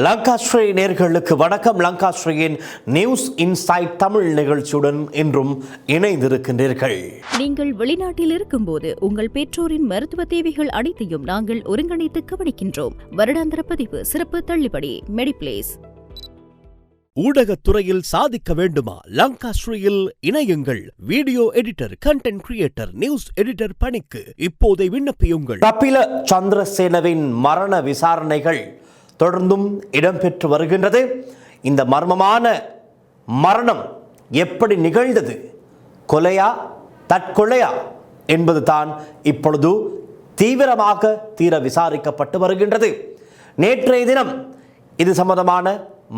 லங்காஸ்ரீ நேர்களுக்கு வணக்கம். லங்காஸ்ரீயின் news inside Tamil நிகழ்ச்சியுடன் இன்றும் இணைந்திருக்கின்றீர்கள். நீங்கள் வெளிநாட்டில் இருக்கும்போது உங்கள் பெற்றோரின் மருத்துவ தேவைகள் அனைத்தையும் நாங்கள் ஒருங்கிணைத்து கவனிக்கின்றோம். வருடாந்திர பதிவு சிறப்பு தள்ளுபடி மெடிப்ளேஸ். ஊடகத்துறையில் சாதிக்க வேண்டுமா? லங்காஸ்ரீயில் இணையுங்கள். Video editor, content creator, news editor பணிக்கு இப்போதை விண்ணப்பியுங்கள். கபில சந்திரசேனவின் மரண விசாரணைகள் தொடர்ந்தும் இடம்பெற்று வருகின்றது. இந்த மர்மமான மரணம் எப்படி நிகழ்ந்தது, கொலையா தற்கொலையா என்பது தான் இப்பொழுது தீவிரமாக விசாரிக்கப்பட்டு வருகின்றது. நேற்றைய தினம் இது சம்பந்தமான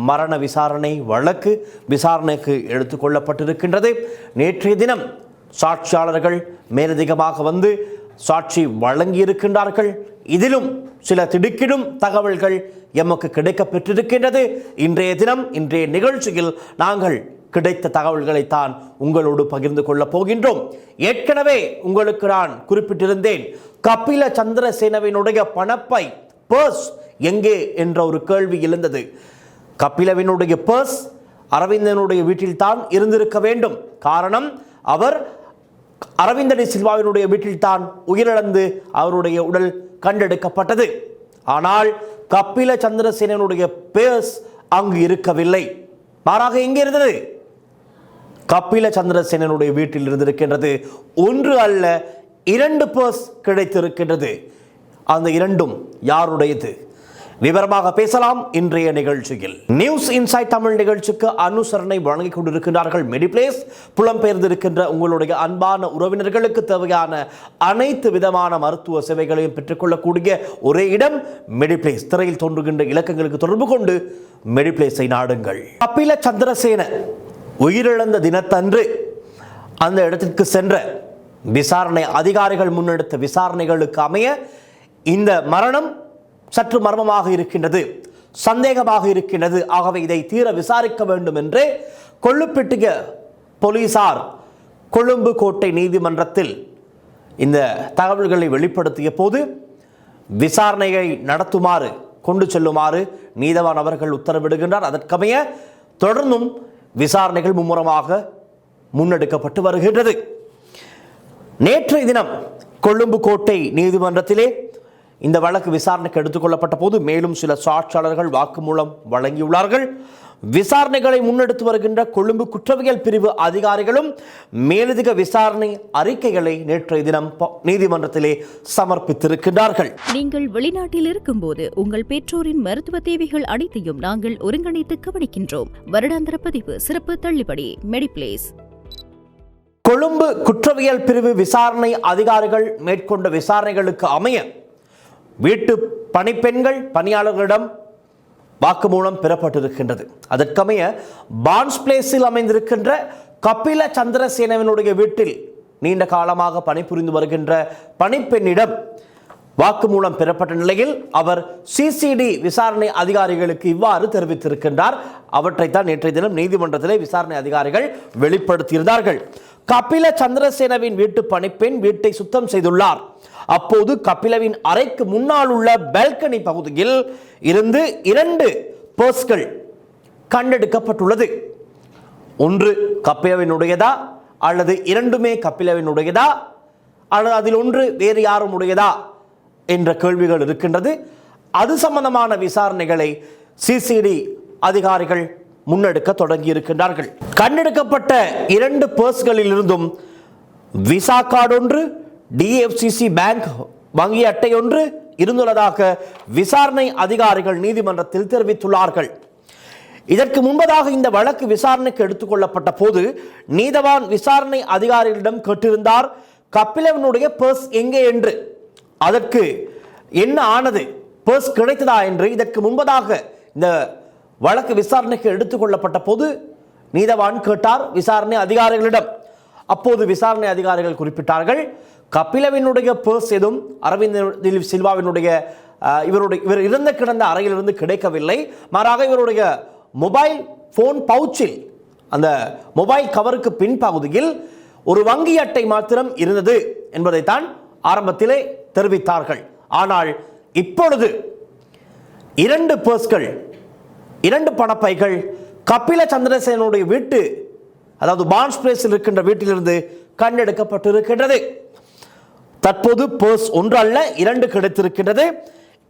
மரண விசாரணை வழக்கு விசாரணைக்கு எடுத்துக்கொள்ளப்பட்டிருக்கின்றது. நேற்றைய தினம் சாட்சியாளர்கள் மேலதிகமாக வந்து சாட்சி வழங்கியிருக்கின்றார்கள். இதிலும் சில திடுக்கிடும் தகவல்கள் எமக்கு கிடைக்கப்பெற்றிருக்கின்றது. இன்றைய தினம் இன்றைய நிகழ்ச்சியில் நாங்கள் கிடைத்த தகவல்களைத்தான் உங்களோடு பகிர்ந்து கொள்ளப் போகின்றோம். ஏற்கனவே உங்களுக்கு நான் குறிப்பிட்டிருந்தேன், கபில சந்திரசேனவினுடைய பணப்பை பர்ஸ் எங்கே என்ற ஒரு கேள்வி எழுந்தது. கபிலவினுடைய பர்ஸ் அரவிந்தனுடைய வீட்டில் தான் இருந்திருக்க வேண்டும். காரணம், அவர் அரவிந்தனை சில்வாவினுடைய வீட்டில் தான் உயிரிழந்து அவருடைய உடல் கண்டெடுக்கப்பட்டது. ஆனால் கபில சந்திரசேனனுடைய பர்ஸ் அங்கு இருக்கவில்லை. மாறாக எங்கே இருந்தது? கபில சந்திரசேனனுடைய வீட்டில் இருந்திருக்கின்றது. ஒன்று அல்ல, 2 பர்ஸ் கிடைத்திருக்கின்றது. அந்த இரண்டும் யாருடையது? விவரமாக பேசலாம் இன்றைய நிகழ்ச்சியில். நியூஸ் இன்சைட் தமிழ் நிகழ்ச்சிக்கு அனுசரணை வழங்கிக் கொண்டிருக்கின்றார்கள் மெடிப்ளேஸ். புலம்பெயர்ந்திருக்கின்ற உங்களுடைய அன்பான உறவினர்களுக்கு தேவையான அனைத்து விதமான மருத்துவ சேவைகளையும் பெற்றுக்கொள்ளக்கூடிய ஒரே இடம் மெடிப்ளேஸ். திரையில் தோன்றுகின்ற இலக்கங்களுக்கு தொடர்பு கொண்டு மெடிப்ளேஸை நாடுங்கள். கபில சந்திரசேன உயிரிழந்த தினத்தன்று அந்த இடத்திற்கு சென்ற விசாரணை அதிகாரிகள் முன்னெடுத்த விசாரணைகளுக்கு அமைய இந்த மரணம் சற்று மர்மமாக இருக்கின்றது, சந்தேகமாக இருக்கின்றது. ஆகவே இதை தீர விசாரிக்க வேண்டும் என்று கொள்ளுப்பிட்டிய போலீசார் கொழும்பு கோட்டை நீதிமன்றத்தில் இந்த தகவல்களை வெளிப்படுத்திய போது விசாரணையை நடத்துமாறு கொண்டு செல்லுமாறு நீதவான் அவர்கள் உத்தரவிடுகின்றார். அதற்கமைய தொடர்ந்தும் விசாரணைகள் மும்முரமாக முன்னெடுக்கப்பட்டு வருகின்றது. நேற்றைய தினம் கொழும்பு கோட்டை நீதிமன்றத்திலே இந்த வழக்கு விசாரணைக்கு எடுத்துக்கொள்ளப்பட்ட போது மேலும் சில சாட்சியாளர்கள் வாக்குமூலம் வழங்கியுள்ளார்கள். விசாரணைகளை முன்னெடுத்து வருகின்ற கொழும்பு குற்றவியல் பிரிவு அதிகாரிகளும் மேலதிக விசாரணை அறிக்கைகளை நேற்றைய தினம் நீதிமன்றத்திலே சமர்ப்பித்திருக்கின்றார்கள். நீங்கள் வெளிநாட்டில் இருக்கும்போது உங்கள் பெற்றோரின் மருத்துவ தேவைகள் அனைத்தையும் நாங்கள் ஒருங்கிணைத்து கவனிக்கின்றோம். வருடாந்திர பதிவு சிறப்பு தள்ளுபடி மெடிப்ளேஸ். கொழும்பு குற்றவியல் பிரிவு விசாரணை அதிகாரிகள் மேற்கொண்ட விசாரணைகளுக்கு அமைய வீட்டு பணிப்பெண்கள் பணியாளர்களிடம் வாக்குமூலம் பெறப்பட்டிருக்கின்றது. அதற்கமைய பான்ஸ் பிளேஸில் அமைந்திருக்கின்ற கபில சந்திரசேனவினுடைய வீட்டில் நீண்ட காலமாக பணிபுரிந்து வருகின்ற பணிப்பெண்ணிடம் வாக்குமூலம் பெறப்பட்ட நிலையில் அவர் சிசிடி விசாரணை அதிகாரிகளுக்கு இவ்வாறு தெரிவித்திருக்கின்றார். அவற்றைத்தான் நேற்றைய தினம் நீதிமன்றத்திலே விசாரணை அதிகாரிகள் வெளிப்படுத்தியிருந்தார்கள். கபில சந்திரசேனவின் வீட்டு பணிப்பெண் வீட்டை சுத்தம் செய்துள்ளார். அப்போது கபிலவின் அறைக்கு முன்னால் உள்ள பால்கனி பகுதியில் இருந்து 2 பர்ஸ்கள் கண்டெடுக்கப்பட்டுள்ளது. ஒன்று கபிலவினுடையதா அல்லது இரண்டுமே கபிலவினுடையதா அல்லது அதில் ஒன்று வேறு யாரும் உடையதா என்ற கேள்விகள் இருக்கின்றது. அது சம்பந்தமான விசாரணைகளை சிசிடி அதிகாரிகள் முன்னெடுக்க தொடங்கி இருக்கின்றார்கள். கண்டெடுக்கப்பட்ட 2 பர்ஸ்களில் இருந்தும் விசா கார்டு ஒன்று, டிஎஃப்சிசி பேங்க் வங்கி அட்டை ஒன்று இருந்துள்ளதாக விசாரணை அதிகாரிகள் நீதிமன்றத்தில் தெரிவித்துள்ளார்கள். இதற்கு முன்பதாக இந்த வழக்கு விசாரணைக்கு எடுத்துக்கொள்ளப்பட்ட போது நீதவான் விசாரணை அதிகாரிகளிடம் கேட்டிருந்தார், கபிலவனுடைய பர்ஸ் எங்கே என்று. அதற்கு என்ன ஆனது, பர்ஸ் கிடைத்ததா என்று. இதற்கு முன்பதாக இந்த வழக்கு விசாரணைக்கு எடுத்துக்கொள்ளப்பட்ட போது நீதவான் கேட்டார் விசாரணை அதிகாரிகளிடம். அப்போது விசாரணை அதிகாரிகள் குறிப்பிட்டார்கள், கபிலவினுடைய பர்ஸ் எதுவும் அரவிந்த் சில்வாவினுடைய இவர் இறந்து கிடந்த அறையிலிருந்து கிடைக்கவில்லை. மாறாக இவருடைய மொபைல் போன் பவுச்சில், அந்த மொபைல் கவருக்கு பின்பகுதியில் ஒரு வங்கி அட்டை மாத்திரம் இருந்தது என்பதைத்தான் ஆரம்பத்திலே தெரிவித்தார்கள். ஆனால் இப்பொழுது 2 பர்ஸ்கள் 2 பணப்பைகள் கபில சந்திரசேனனுடைய வீட்டு, அதாவது பான்ஸ் பிளேஸில் இருக்கின்ற வீட்டிலிருந்து கண்டெடுக்கப்பட்டிருக்கின்றது. தற்போது பர்ஸ் 1 அல்ல 2 கிடைத்திருக்கின்றது.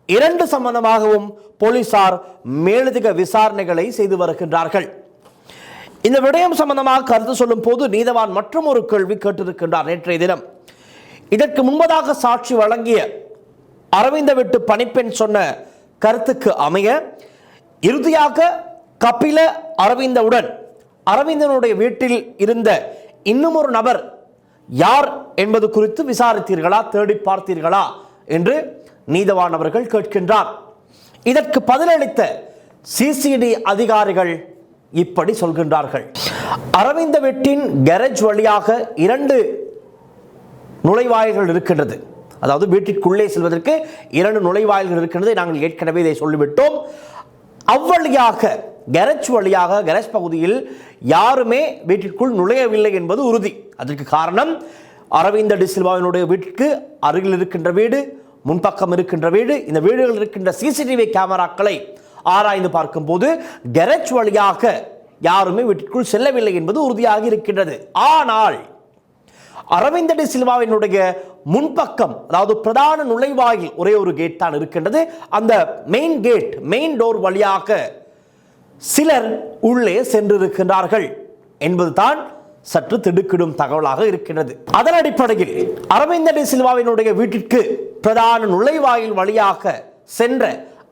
2 சம்பந்தமாகவும் போலீசார் மேலதிக விசாரணைகளை செய்து வருகின்றார்கள். இந்த விடயம் சம்பந்தமாக கருத்து சொல்லும் போது நீதவான் மற்றும் ஒரு கேள்வி கேட்டிருக்கின்றார். நேற்றைய தினம் இதற்கு முன்பதாக சாட்சி வழங்கிய அரவிந்த வீட்டு பணிப்பெண் சொன்ன கருத்துக்கு அமைய இறுதியாக கபில அரவிந்தவுடன் அரவிந்தனுடைய வீட்டில் இருந்த இன்னும் ஒரு நபர் யார் என்பது குறித்து விசாரித்தீர்களா, தேடி பார்த்தீர்களா என்று நீதவான் அவர்கள் கேட்கின்றார். இதற்கு பதிலளித்த சிசிடி அதிகாரிகள் இப்படி சொல்கின்றார்கள். அரவிந்த வீட்டின் கேரேஜ் வழியாக 2 நுழைவாயில்கள் இருக்கின்றது. அதாவது வீட்டிற்குள்ளே செல்வதற்கு 2 நுழைவாயில்கள் இருக்கின்றது. நாங்கள் ஏற்கனவே இதை சொல்லிவிட்டோம். அவ்வழியாக கேரேஜ் பகுதியில் யாருமே வீட்டிற்குள் நுழையவில்லை என்பது உறுதி. அதற்கு காரணம் அரவிந்த டி சில்வாவினுடைய வீட்டிற்கு அருகில் இருக்கின்ற வீடு, முன்பக்கம் இருக்கின்ற வீடு, இந்த வீடுகளில் இருக்கின்ற சிசிடிவி கேமராக்களை ஆராய்ந்து பார்க்கும் போது கேரேஜ் வழியாக யாருமே வீட்டிற்குள் செல்லவில்லை என்பது உறுதியாக இருக்கின்றது. ஆனால் அரவிந்த டி சில்வாவினுடைய முன்பக்கம், அதாவது பிரதான நுழைவாயில் ஒரே ஒரு கேட் தான் இருக்கின்றது. அந்த மெயின் டோர் வழியாக சிலர் உள்ளே சென்றிருக்கின்றார்கள் என்பதுதான் சற்று திடுக்கிடும் தகவலாக இருக்கின்றது. அதன் அடிப்படையில் அரவிந்த டி சில்வாவினுடைய வீட்டிற்கு பிரதான நுழைவாயில் வழியாக சென்ற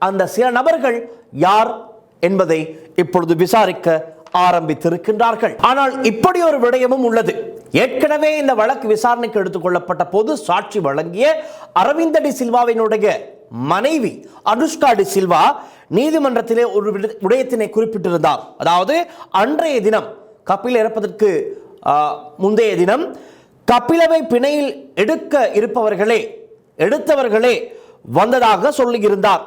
அந்த சில நபர்கள் யார் என்பதை இப்பொழுது விசாரிக்க ஆரம்பித்திருக்கின்றார்கள். ஆனால் இப்படி ஒரு விடயமும் உள்ளது. ஏற்கனவே இந்த வழக்கு விசாரணைக்கு எடுத்துக் கொள்ளப்பட்ட போது சாட்சி வழங்கிய அரவிந்த டி சில்வாவினுடைய மனைவி அனுஷ்கா டி சில்வா நீதிமன்றத்திலே ஒரு விடயத்தினை குறிப்பிட்டிருந்தார். அதாவது அன்றைய தினம் கபில இறப்பதற்கு முந்தைய தினம் கபிலவை பிணையில் எடுத்தவர்களே வந்ததாக சொல்லியிருந்தார்.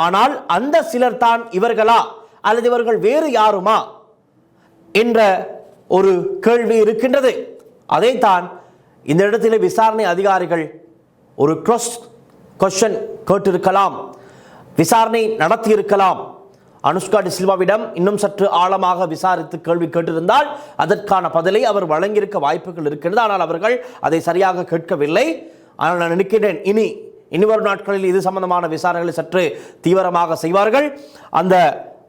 ஆனால் அந்த சிலர் தான் இவர்களா அல்லது இவர்கள் வேறு யாருமா என்ற ஒரு கேள்வி இருக்கின்றது. அதைத்தான் இந்த இடத்திலே விசாரணை அதிகாரிகள் ஒரு கொஸ்டின் கேட்டிருக்கலாம், விசாரணை நடத்தியிருக்கலாம். அனுஷ்கா டி சில்வாவிடம் இன்னும் சற்று ஆழமாக விசாரித்து கேள்வி கேட்டிருந்தால் அதற்கான பதிலை அவர் வழங்கியிருக்க வாய்ப்புகள் இருக்கின்றது. ஆனால் அவர்கள் அதை சரியாக கேட்கவில்லை. ஆனால் நான் நினைக்கிறேன் இனிவரும் நாட்களில் இது சம்பந்தமான விசாரணைகளை சற்று தீவிரமாக செய்வார்கள். அந்த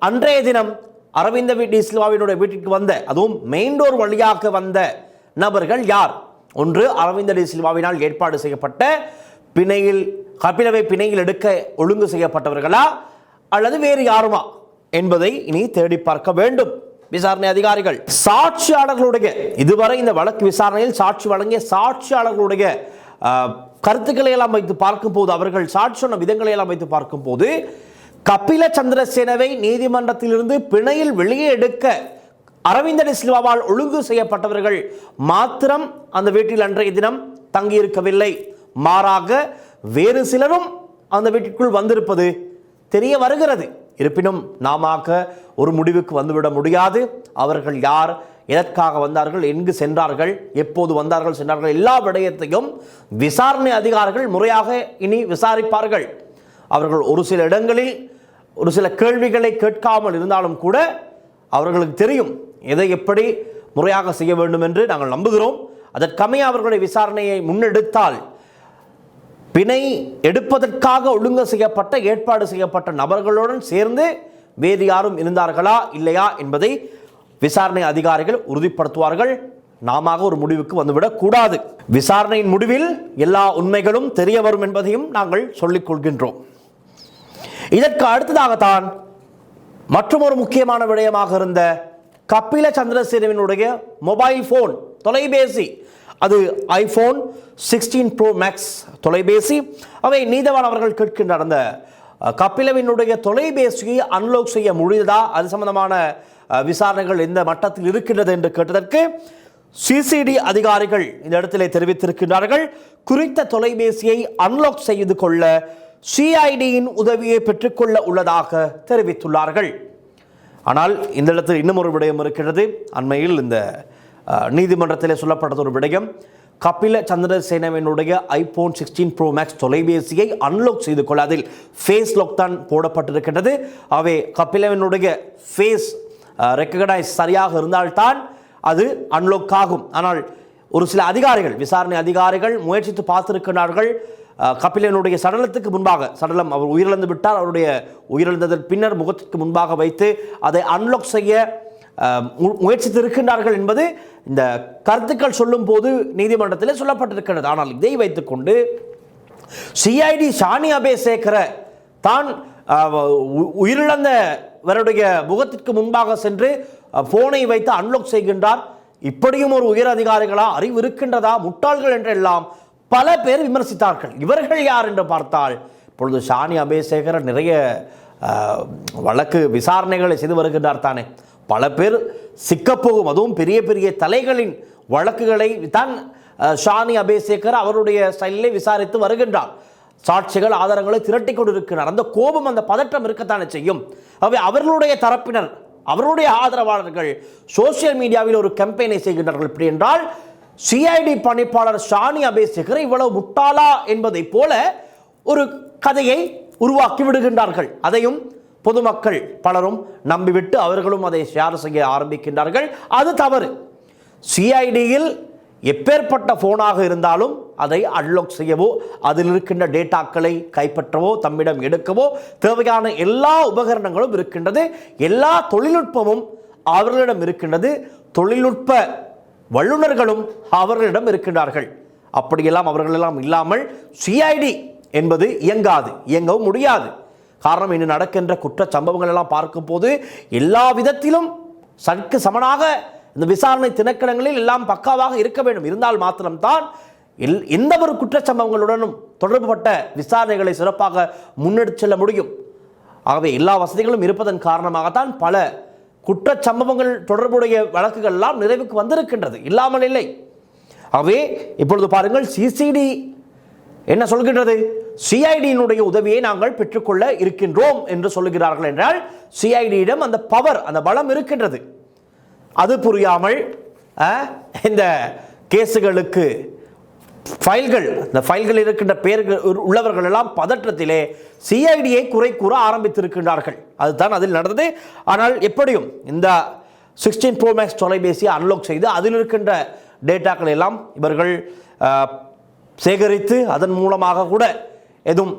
அன்றைய தினம் அரவிந்த டி சில்வாவினுடைய வீட்டிற்கு வந்த, அதுவும் மெயின் டோர் வழியாக வந்த நபர்கள் யார்? ஒன்று அரவிந்த டி சில்வாவினால் ஏற்பாடு செய்யப்பட்ட கபிலவை பிணையில் எடுக்க ஒழுங்கு செய்யப்பட்டவர்களா அல்லது வேறு யாருமா என்பதை இனி தேடி பார்க்க வேண்டும் விசாரணை அதிகாரிகள். சாட்சியாளர்களுடைய இதுவரை இந்த வழக்கு விசாரணையில் சாட்சி வழங்கிய சாட்சியாளர்களுடைய கருத்துக்களை எல்லாம் வைத்து பார்க்கும் போது, அவர்கள் சாட்சி சொன்ன விதங்களை எல்லாம் வைத்து பார்க்கும் போது, கபில சந்திரசேனவை நீதிமன்றத்திலிருந்து பிணையில் வெளியே எடுக்க அரவிந்த டி சில்வாவால் ஒழுங்கு செய்யப்பட்டவர்கள் மாத்திரம் அந்த வீட்டில் அன்றைய தினம் தங்கியிருக்கவில்லை. மாறாக வேறு சிலரும் அந்த வீட்டிற்குள் வந்திருப்பது தெரிய வருகிறது. இருப்பினும் நாம ஒரு முடிவுக்கு வந்துவிட முடியாது. அவர்கள் யார், எதற்காக வந்தார்கள், எங்கு சென்றார்கள், எப்போது வந்தார்கள் சென்றார்கள், எல்லா விடயத்தையும் விசாரணை அதிகாரிகள் முறையாக இனி விசாரிப்பார்கள். அவர்கள் ஒரு சில இடங்களில் ஒரு சில கேள்விகளை கேட்காமல் இருந்தாலும் கூட அவர்களுக்கு தெரியும் எதை எப்படி முறையாக செய்ய வேண்டும் என்று நாங்கள் நம்புகிறோம். அதற்கமைய அவர்களுடைய விசாரணையை முன்னெடுத்தால் பிணை எடுப்பதற்காக ஒழுங்கு செய்யப்பட்ட ஏற்பாடு செய்யப்பட்ட நபர்களுடன் சேர்ந்து வேறு யாரும் இருந்தார்களா இல்லையா என்பதை விசாரணை அதிகாரிகள் உறுதிப்படுத்துவார்கள். நாம ஒரு முடிவுக்கு வந்துவிடக் கூடாது. விசாரணையின் முடிவில் எல்லா உண்மைகளும் தெரிய வரும் என்பதையும் நாங்கள் சொல்லிக் கொள்கின்றோம். இதற்கு அடுத்ததாகத்தான் மற்றொரு முக்கியமான விடயமாக இருந்த கபில சந்திரசேனவினுடைய மொபைல் போன், தொலைபேசி, அது ஐபோன் 16 Pro Max தொலைபேசி. அவை நீதவான் அவர்கள் கேட்கின்றார், அந்த கபிலவினுடைய தொலைபேசியை அன்லாக் செய்ய முடியுதா, அது சம்பந்தமான விசாரணைகள் எந்த மட்டத்தில் இருக்கின்றது என்று கேட்டதற்கு சிசிடி அதிகாரிகள் இந்த இடத்திலே தெரிவித்திருக்கின்றார்கள். குறித்த தொலைபேசியை அன்லாக் செய்து கொள்ள சிஐடியின் உதவியை பெற்றுக்கொள்ள உள்ளதாக தெரிவித்துள்ளார்கள். ஆனால் இந்த இடத்தில் இன்னும் ஒரு விடயம் இருக்கின்றது. அண்மையில் இந்த நீதிமன்றத்திலே சொல்லப்பட்டது ஒரு விடயம், கபில சந்திரசேனவினுடைய ஐபோன் 16 ப்ரோ மேக்ஸ் தொலைபேசியை அன்லாக் செய்து கொள்ள அதில் ஃபேஸ் லாக் தான் போடப்பட்டிருக்கின்றது. அவை கபிலவினுடைய ஃபேஸ் ரெக்கக்னைஸ் சரியாக இருந்தால்தான் அது அன்லாக் ஆகும். ஆனால் ஒரு சில அதிகாரிகள், விசாரணை அதிகாரிகள் முயற்சித்து பார்த்திருக்கிறார்கள். கபிலனுடைய சடலத்துக்கு முன்பாக, சடலம் அவர் உயிரிழந்து விட்டார், அவருடைய உயிரிழந்ததன் பின்னர் முகத்திற்கு முன்பாக வைத்து அதை அன்லாக் செய்ய முயற்சித்திருக்கின்றார்கள் என்பது இந்த கருத்துக்கள் சொல்லும் போது நீதிமன்றத்தில் சொல்லப்பட்டிருக்கிறது. ஆனால் இதை வைத்துக்கொண்டு சிஐடி ஷானி அபேசேகர தான் உயிரிழந்தவருடைய முகத்திற்கு முன்பாக சென்று போனை வைத்து அன்லாக் செய்கின்றார். இப்படியும் ஒரு உயர் அதிகாரிகளா, அறிவு இருக்கின்றதா, முட்டாள்கள் என்றெல்லாம் பல பேர் விமர்சித்தார்கள். இவர்கள் யார் என்று பார்த்தால், இப்பொழுது ஷானி அபேசேகர் நிறைய வழக்கு விசாரணைகளை செய்து வருகின்றார் தானே. பல பேர் சிக்கப்போகும், அதுவும் பெரிய பெரிய தலைகளின் வழக்குகளை தான் ஷானி அபேசேகர் அவருடைய ஸ்டைலிலே விசாரித்து வருகின்றார். சாட்சிகள் ஆதாரங்களை திரட்டி கொண்டிருக்கிறார். அந்த கோபம், அந்த பதற்றம் இருக்கத்தானே செய்யும். அவை அவர்களுடைய தரப்பினர், அவருடைய ஆதரவாளர்கள் சோசியல் மீடியாவில் ஒரு கேம்பெயினை செய்கின்றார்கள். எப்படி என்றால், சிஐடி பணிப்பாளர் ஷானி அபேசேகர் இவ்வளவு முட்டாளா என்பதை போல ஒரு கதையை உருவாக்கி விடுகின்றார்கள். அதையும் பொதுமக்கள் பலரும் நம்பிவிட்டு அவர்களும் அதை ஷேர் செய்ய ஆரம்பிக்கின்றார்கள். அது தவறு. சிஐடியில் எப்பேற்பட்ட போனாக இருந்தாலும் அதை அன்லாக் செய்யவோ, அதில் இருக்கின்ற டேட்டாக்களை கைப்பற்றவோ, தம்மிடம் எடுக்கவோ தேவையான எல்லா உபகரணங்களும் இருக்கின்றது. எல்லா தொழில்நுட்பமும் அவர்களிடம் இருக்கின்றது. தொழில்நுட்ப வல்லுநர்களும் அவர்களிடம் இருக்கின்றார்கள். அப்படியெல்லாம் அவர்களெல்லாம் இல்லாமல் சிஐடி என்பது இயங்காது, இயங்கவும் முடியாது. காரணம், இன்று நடக்கின்ற குற்ற சம்பவங்கள் எல்லாம் பார்க்கும் போது எல்லா விதத்திலும் சற்கு சமனாக இந்த விசாரணை திணைக்களங்களில் எல்லாம் பக்காவாக இருக்க வேண்டும். இருந்தால் மாத்திரம்தான் எந்த ஒரு குற்றச்சம்பவங்களுடனும் தொடர்புபட்ட விசாரணைகளை சிறப்பாக முன்னெடுத்து செல்ல முடியும். ஆகவே எல்லா வசதிகளும் இருப்பதன் காரணமாகத்தான் பல குற்றச்சம்பவங்கள் தொடர்புடைய வழக்குகள் எல்லாம் நிறைவுக்கு வந்திருக்கின்றது, இல்லாமல் இல்லை. ஆகவே இப்பொழுது பாருங்கள், சிசிடி என்ன சொல்கின்றது? சிஐடியினுடைய உதவியை நாங்கள் பெற்றுக்கொள்ள இருக்கின்றோம் என்று சொல்லுகிறார்கள். என்றால் சிஐடியிடம் அந்த பவர், அந்த பலம் இருக்கின்றது. அது புரியாமல் இந்த கேஸுகளுக்கு ஃபைல்கள், இந்த ஃபைல்கள் இருக்கின்ற பெயர்கள் உள்ளவர்கள் எல்லாம் பதற்றத்திலே சிஐடியை குறை கூற ஆரம்பித்திருக்கின்றார்கள். அதுதான் அதில் நடந்தது. ஆனால் எப்படியும் இந்த 16 ப்ரோ மேக்ஸ் தொலைபேசியை அன்லாக் செய்து அதில் இருக்கின்ற டேட்டாக்கள் எல்லாம் இவர்கள் சேகரித்து அதன் மூலமாக கூட எதுவும்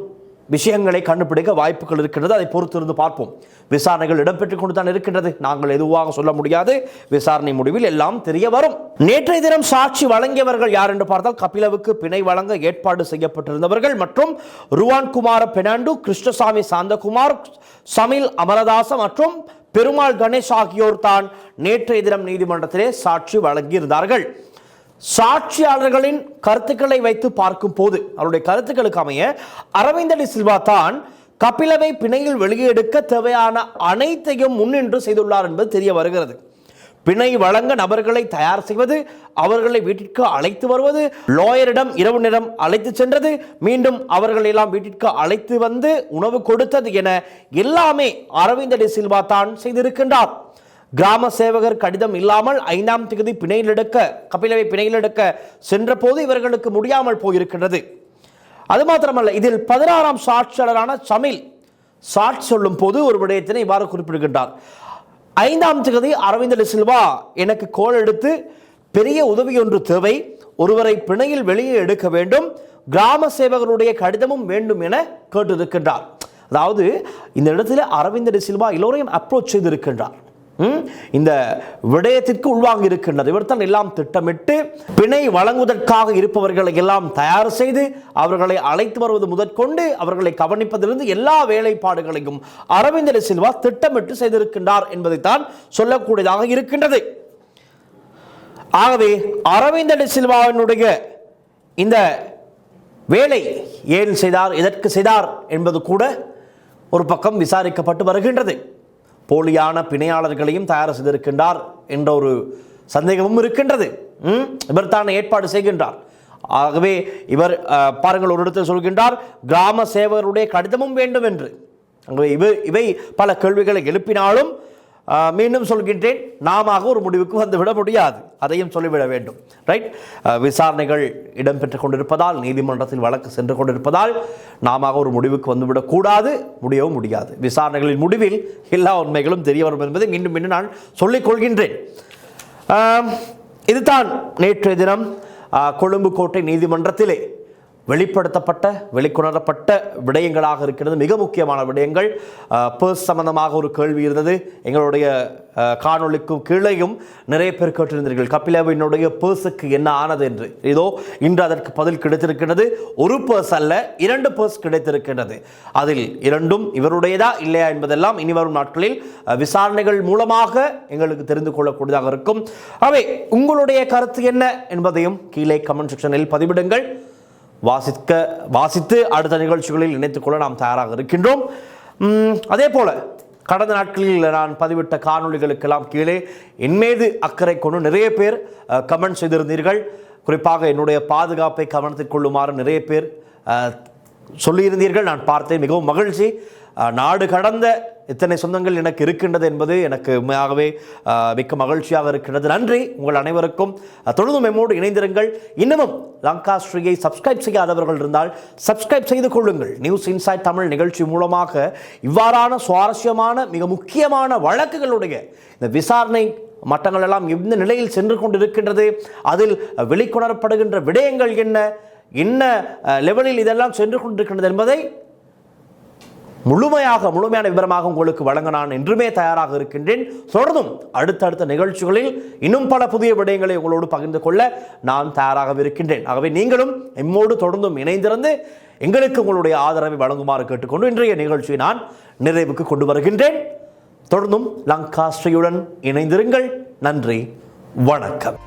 விஷயங்களை கண்டுபிடிக்க வாய்ப்புகள் இருக்கின்றது. அதை பொறுத்திருந்து பார்ப்போம். விசாரணைகள் இடம்பெற்றுக் கொண்டு தான் இருக்கின்றது. நாங்கள் எதுவாக சொல்ல முடியாது. விசாரணை முடிவில் எல்லாம் தெரிய வரும். நேற்றைய தினம் சாட்சி வழங்கியவர்கள் யார் என்று பார்த்தால், கபிலவுக்கு பிணை வழங்க ஏற்பாடு செய்யப்பட்டிருந்தவர்கள் மற்றும் ருவான் குமார பெர்னாண்டோ, கிருஷ்ணசாமி சாந்தகுமார், சமில் அமரதாச மற்றும் பெருமாள் கணேஷ் ஆகியோர் தான் நேற்றைய தினம் நீதிமன்றத்திலே சாட்சி வழங்கியிருந்தார்கள். சாட்சியாளர்களின் கருத்துக்களை வைத்து பார்க்கும் போது, அவருடைய கருத்துக்களுக்கு அமைய அரவிந்த் டி சில்வா தான் கபிலவை பிணையில் வெளியெடுக்க தேவையான அனைத்தையும் முன்னின்று செய்துள்ளார் என்பது தெரிய வருகிறது. பிணை வழங்க நபர்களை தயார் செய்வது, அவர்களை வீட்டிற்கு அழைத்து வருவது, லாயரிடம் இரவு நேரம் அழைத்து சென்றது, மீண்டும் அவர்களை எல்லாம் வீட்டிற்கு அழைத்து வந்து உணவு கொடுத்தது என எல்லாமே அரவிந்த் டி சில்வா தான் செய்திருக்கின்றார். கிராம சேவகர் கடிதம் இல்லாமல் 5ஆம் தேதி பிணையில் எடுக்க, கபிலவை பிணையில் எடுக்க சென்ற போது இவர்களுக்கு முடியாமல் போயிருக்கின்றது. அது மாத்திரமல்ல, இதில் 16ஆம் சாட்சியாளரான சமில் சாட்சி சொல்லும் போது ஒரு விடயத்தினை இவ்வாறு குறிப்பிடுகின்றார். 5ஆம் தேதி அரவிந்த் டி சில்வா எனக்கு கோல் எடுத்து பெரிய உதவி ஒன்று தேவை, ஒருவரை பிணையில் வெளியே எடுக்க வேண்டும், கிராம சேவகருடைய கடிதமும் வேண்டும் என கேட்டிருக்கின்றார். அதாவது இந்த இடத்துல அரவிந்த் டி சில்வா எல்லோரையும் அப்ரோச் செய்திருக்கின்றார். இந்த விடயத்திற்கு உள்வாங்கி இருக்கின்றார். இவர் தான் எல்லாம் திட்டமிட்டு பிணை வழங்குவதற்காக இருப்பவர்களை எல்லாம் தயார் செய்து அவர்களை அழைத்து வருவது முதற்கொண்டு அவர்களை கவனிப்பதிலிருந்து எல்லா வேலைப்பாடுகளையும் அரவிந்த் டி சில்வா திட்டமிட்டு செய்திருக்கின்றார் என்பதைத்தான் சொல்லக்கூடியதாக இருக்கின்றது. ஆகவே அரவிந்த் டி சில்வாவினுடைய இந்த வேலை ஏன் செய்தார், எதற்கு செய்தார் என்பது கூட ஒரு பக்கம் விசாரிக்கப்பட்டு வருகின்றது. போலியான பிணையாளர்களையும் தயார் செய்திருக்கின்றார் என்ற ஒரு சந்தேகமும் இருக்கின்றது. இவர் தான் ஏற்பாடு செய்கின்றார். ஆகவே இவர் பாருங்கள், ஒரு இடத்தில் சொல்கின்றார் கிராம சேவகருடைய கடிதமும் வேண்டும் என்று. இவை பல கேள்விகளை எழுப்பினாலும் மீண்டும் சொல்கின்றேன், நாம ஒரு முடிவுக்கு வந்துவிட முடியாது, அதையும் சொல்லிவிட வேண்டும். ரைட், விசாரணைகள் இடம்பெற்றுக் கொண்டிருப்பதால், நீதிமன்றத்தில் வழக்கு சென்று கொண்டிருப்பதால் நாம ஒரு முடிவுக்கு வந்துவிடக்கூடாது, முடியவும் முடியாது. விசாரணைகளின் முடிவில் எல்லா உண்மைகளும் தெரிய வரும் என்பதை மீண்டும் மீண்டும் நான் சொல்லிக் கொள்கின்றேன். இதுதான் நேற்றைய தினம் கொழும்பு கோட்டை நீதிமன்றத்திலே வெளிப்படுத்தப்பட்ட வெளிக்கொணரப்பட்ட விடயங்களாக இருக்கிறது. மிக முக்கியமான விடயங்கள். பர்ஸ் சம்பந்தமாக ஒரு கேள்வி இருந்தது. எங்களுடைய காணொளிக்கும் கீழேயும் நிறைய பேர் கேட்டிருந்தீர்கள், கபிலவினுடைய பர்ஸுக்கு என்ன ஆனது என்று. இதோ இன்று அதற்கு பதில் கிடைத்திருக்கிறது. ஒரு பர்ஸ் அல்ல, 2 பர்ஸ் கிடைத்திருக்கின்றது. அதில் 2ம் இவருடையதா இல்லையா என்பதெல்லாம் இனி வரும் நாட்களில் விசாரணைகள் மூலமாக எங்களுக்கு தெரிந்து கொள்ளக்கூடியதாக இருக்கும். அவை உங்களுடைய கருத்து என்ன என்பதையும் கீழே கமெண்ட் செக்ஷனில் பதிவிடுங்கள். வாசித்து அடுத்த நிகழ்ச்சிகளில் இணைத்துக் கொள்ள நாம் தயாராக இருக்கின்றோம். அதே போல கடந்த நாட்களில் நான் பதிவிட்ட காணொளிகளுக்கெல்லாம் கீழே என் மீது அக்கறை கொண்டு நிறைய பேர் கமெண்ட் செய்திருந்தீர்கள். குறிப்பாக என்னுடைய பாதுகாப்பை கவனத்தில் கொள்ளுமாறு நிறைய பேர் சொல்லியிருந்தீர்கள். நான் பார்த்தேன், மிகவும் மகிழ்ச்சி. நாடு கடந்த இத்தனை சொந்தங்கள் எனக்கு இருக்கின்றது என்பது எனக்கு உண்மையாகவே மிக்க மகிழ்ச்சியாக இருக்கின்றது. நன்றி உங்கள் அனைவருக்கும். தொடர்ந்து மெம்மோடு இணைந்திருங்கள். இன்னமும் லங்காஸ்ரீயை சப்ஸ்கிரைப் செய்யாதவர்கள் இருந்தால் சப்ஸ்கிரைப் செய்து கொள்ளுங்கள். நியூஸ் இன்சைட் தமிழ் நிகழ்ச்சி மூலமாக இவ்வாறான சுவாரஸ்யமான மிக முக்கியமான வழக்குகளுடைய இந்த விசாரணை மட்டங்கள் எல்லாம் எந்த நிலையில் சென்று கொண்டிருக்கின்றது, அதில் வெளிக்கொணரப்படுகின்ற விடயங்கள் என்ன லெவலில் இதெல்லாம் சென்று கொண்டிருக்கின்றது என்பதை முழுமையான விவரமாக உங்களுக்கு வழங்க நான் என்றுமே தயாராக இருக்கின்றேன். தொடர்ந்தும் அடுத்தடுத்த நிகழ்ச்சிகளில் இன்னும் பல புதிய விடயங்களை உங்களோடு பகிர்ந்து கொள்ள நான் தயாராக இருக்கின்றேன். ஆகவே நீங்களும் எம்மோடு தொடர்ந்தும் இணைந்திருந்து எங்களுக்கு உங்களுடைய ஆதரவை வழங்குமாறு கேட்டுக்கொண்டு இன்றைய நிகழ்ச்சியை நான் நிறைவுக்கு கொண்டு வருகின்றேன். தொடர்ந்தும் லங்காஸ்ரீயுடன் இணைந்திருங்கள். நன்றி, வணக்கம்.